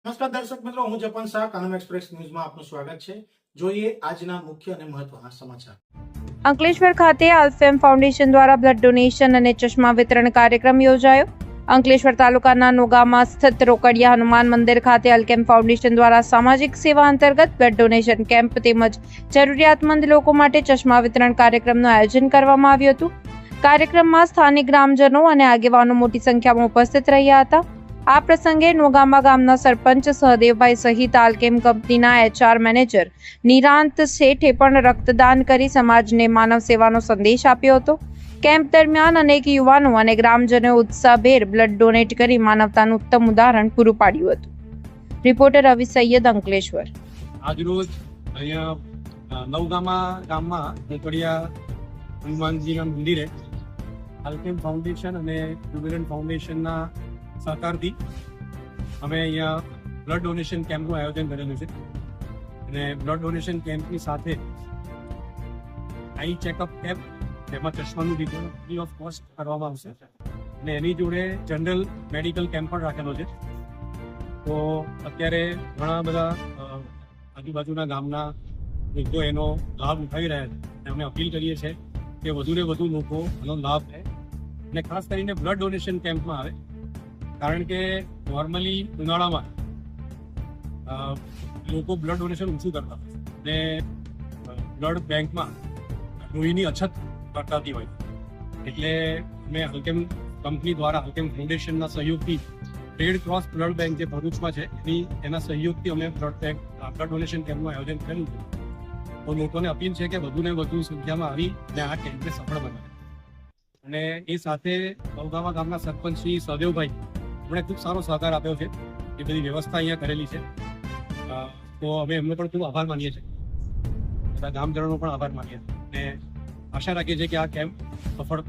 નમસ્કાર દર્શક મિત્રો, હું જપન શાહ, કાનમ એક્સપ્રેસ ન્યૂઝમાં આપનું સ્વાગત છે. જોઈએ આજના મુખ્ય અને મહત્વના સમાચાર. અંકલેશ્વર ખાતે આલ્ફેમ ફાઉન્ડેશન દ્વારા બ્લડ ડોનેશન અને ચશ્મા વિતરણ કાર્યક્રમ યોજાયો. અંકલેશ્વર તાલુકાના નોગામાં સ્થિત રોકડિયા હનુમાન મંદિર ખાતે અલ્કેમ ફાઉન્ડેશન દ્વારા સામાજિક સેવા અંતર્ગત બ્લડ ડોનેશન કેમ્પ તેમજ જરૂરિયાતમંદ લોકો માટે ચશ્મા વિતરણ કાર્યક્રમનું આયોજન કરવામાં આવ્યું હતું. કાર્યક્રમમાં સ્થાનિક ગ્રામજનો અને આગેવાનો મોટી સંખ્યામાં ઉપસ્થિત રહ્યા હતા. આ પ્રસંગે નોગામા ગામના સરપંચ સહદેવભાઈ સહિત આલ્કેમ કંપનીના HR મેનેજર નિરાંત શેઠે પણ રક્તદાન કરી સમાજને માનવ સેવાનો સંદેશ આપ્યો હતો. કેમ્પ દરમિયાન અનેક યુવાનો અને ગ્રામજનોએ ઉત્સાહભેર બ્લડ ડોનેટ કરી માનવતાનું ઉત્તમ ઉદાહરણ પૂરું પાડ્યું હતું. રિપોર્ટર રવિ સૈયદ, અંકલેશ્વર. આજરોજ અહીંયા નવગામા ગામમાં રોકડિયા હનુમાનજીના મંદિરે આલ્કેમ ફાઉન્ડેશન અને જુબિલન્ટ ફાઉન્ડેશનના સહકારથી અમે અહીંયા બ્લડ ડોનેશન કેમ્પનું આયોજન કરેલું છે. અને બ્લડ ડોનેશન કેમ્પની સાથે આઈ ચેકઅપ કેમ્પ, જેમાં ચશ્માનું રિપેર ફ્રી ઓફ કોસ્ટ કરવામાં આવશે અને એની જોડે જનરલ મેડિકલ કેમ્પ પણ રાખેલો છે. તો અત્યારે ઘણા બધા આજુબાજુના ગામના લોકો એનો લાભ ઉઠાવી રહ્યા છે. અમે અપીલ કરીએ છીએ કે વધુને વધુ લોકો એનો લાભ લે અને ખાસ કરીને બ્લડ ડોનેશન કેમ્પમાં આવે. કારણ કે નોર્મલી ઉનાળામાં લોકો બ્લડ ડોનેશન ઓછું કરતા અને બ્લડ બેંકમાં લોહીની અછત વર્તાતી હોય. એટલે અમે આલ્કેમ કંપની દ્વારા આલ્કેમ ફાઉન્ડેશનના સહયોગથી રેડ ક્રોસ બ્લડ બેંક જે ભરૂચમાં છે એના સહયોગથી અમે બ્લડ ડોનેશન કેમ્પનું આયોજન કર્યું છે. તો લોકોને અપીલ છે કે વધુને વધુ સંખ્યામાં આવી અને આ કેમ્પને સફળ બનાવે. અને એ સાથે નવગામા ગામના સરપંચ શ્રી સહદેવભાઈ એમણે ખૂબ સારો સહકાર આપ્યો છે. એ બધી વ્યવસ્થા અહીંયા કરેલી છે. તો અમે એમનો પણ ખૂબ આભાર માનીએ છીએ. બધા ગામજનોનો પણ આભાર માનીએ છીએ અને આશા રાખીએ છીએ કે આ કેમ્પ સફળ